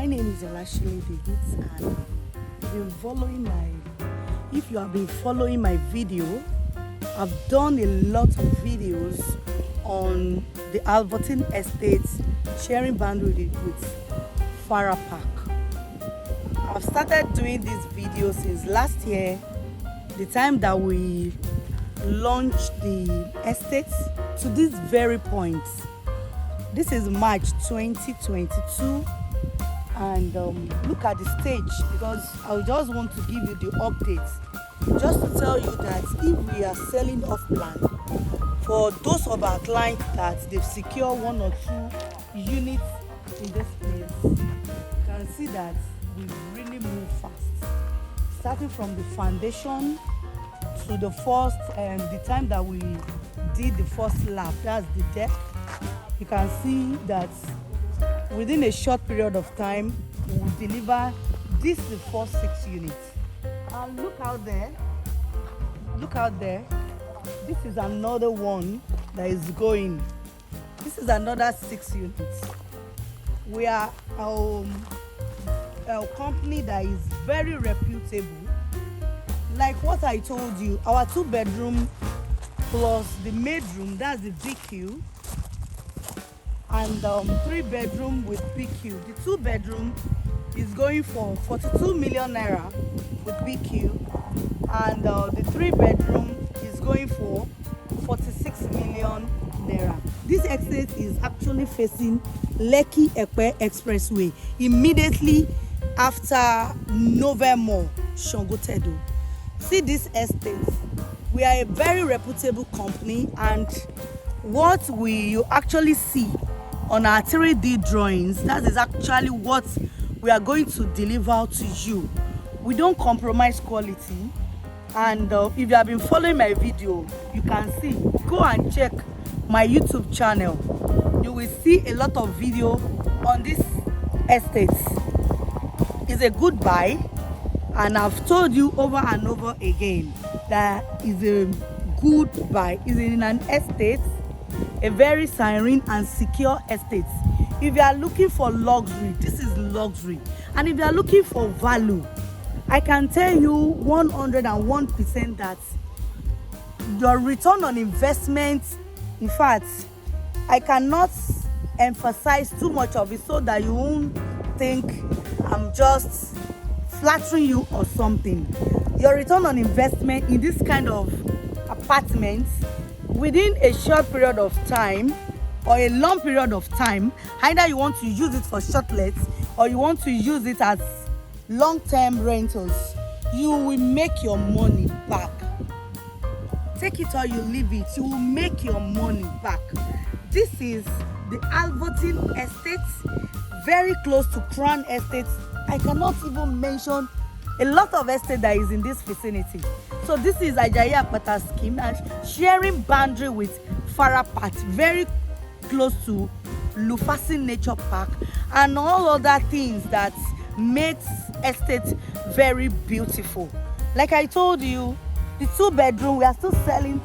My name is Elashile David, and if you have been following my video, I've done a lot of videos on the Alverton estate, sharing boundary with Fara Park. I've started doing this video since last year, the time that we launched the estate to this very point. This is March 2022, and look at the stage, because I just want to give you the updates, just to tell you that if we are selling off land, for those of our clients that they've secured 1 or 2 units in this place, you can see that we really move fast, starting from the foundation to the first the time that we did the first slab, that's the deck. You can see that within a short period of time we will deliver the first 6 units. And look out there, this is another one that is going. This is another 6 units. We are a company that is very reputable. Like what I told you, our 2-bedroom plus the maidroom, that's the BQ, and 3-bedroom with BQ. The 2-bedroom is going for 42 million naira with BQ, and the 3-bedroom is going for 46 million naira. This estate is actually facing Lekki Epe Expressway, immediately after Novare Sangotedo. See this estate. We are a very reputable company, and what you actually see on our 3D drawings, that is actually what we are going to deliver to you. We don't compromise quality, and if you have been following my video, you can see, go and check my YouTube channel. You will see a lot of video on this estate. It's a good buy, and I've told you over and over again that is a good buy. It's in an estate, a very serene and secure estate. If you are looking for luxury, this is luxury. And if you are looking for value, I can tell you 101% that your return on investment, in fact, I cannot emphasize too much of it so that you won't think I'm just flattering you or something. Your return on investment in this kind of apartments, within a short period of time or a long period of time, either you want to use it for shortlets or you want to use it as long-term rentals, you will make your money back. Take it or you leave it, you will make your money back. This is the Alverton estate, very close to Crown Estate. I cannot even mention a lot of estate that is in this vicinity. So this is Ajayi Apata scheme, and sharing boundary with Fara Park, very close to Lufasi Nature Park, and all other things that makes estate very beautiful. Like I told you, the 2-bedroom, we are still selling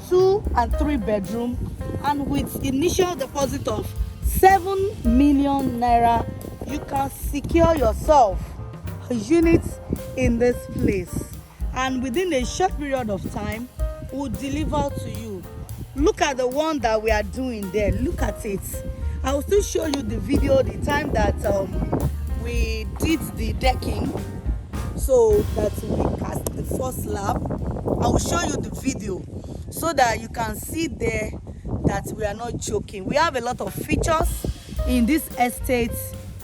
2 and 3-bedroom, and with initial deposit of 7 million naira, you can secure yourself a unit in this place, and within a short period of time we'll deliver to you. Look at the one that we are doing there. Look at it. I will still show you the video, the time that we did the decking, so that we cast the first slab. I will show you the video so that you can see there that we are not joking. We have a lot of features in this estate: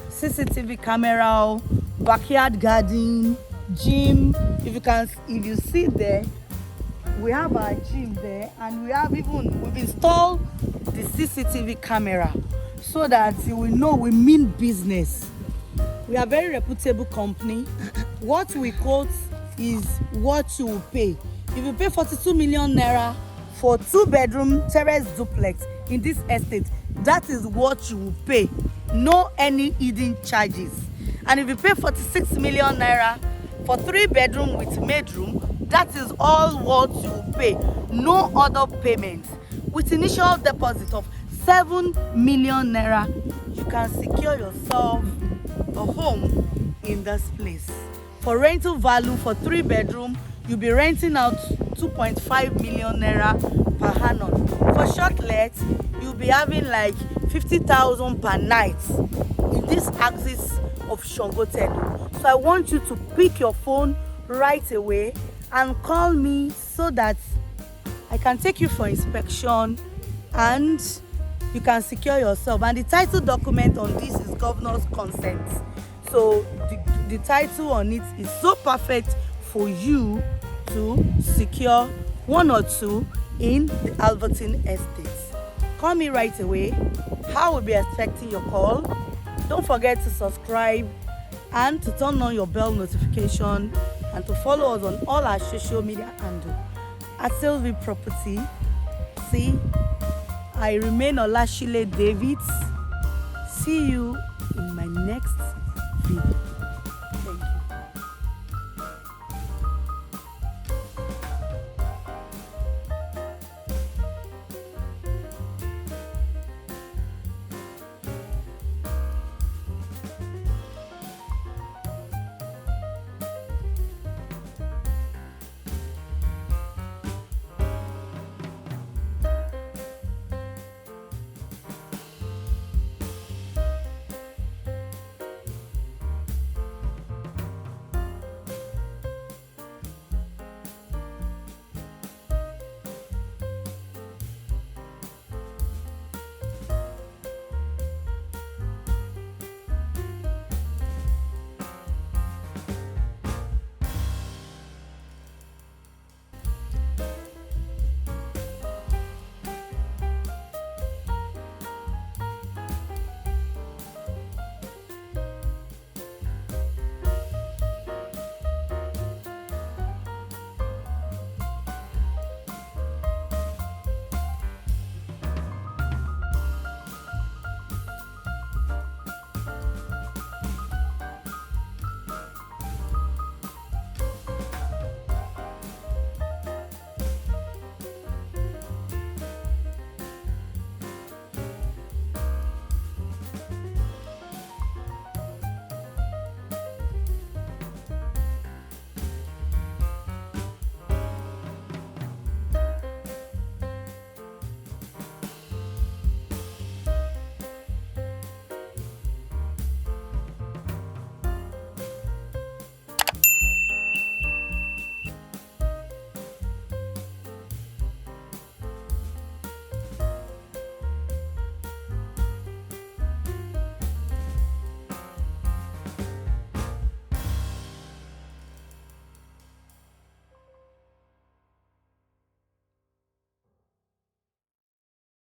CCTV camera, backyard garden, gym. If you see there, we have our gym there, and we've installed the CCTV camera so that you will know we mean business. We are a very reputable company. What we quote is what you will pay. If you pay 42 million naira for 2-bedroom Terrace Duplex in this estate, that is what you will pay. No any hidden charges. And if you pay 46 million naira for 3-bedroom with maidroom, that is all what you will pay. No other payment. With initial deposit of 7 million naira, you can secure yourself a home in this place. For rental value, for 3-bedroom, you'll be renting out 2.5 million naira per annum. For short let, you'll be having like 50,000 per night in this axis of Sangotedo. So I want you to pick your phone right away and call me so that I can take you for inspection and you can secure yourself. And the title document on this is governor's consent. So the title on it is so perfect for you to secure one or two in the Alverton estate. Call me right away. I will be expecting your call. Don't forget to subscribe and to turn on your bell notification and to follow us on all our social media handles at Sylvie Property. See, I remain Olashile Davids. See you in my next video.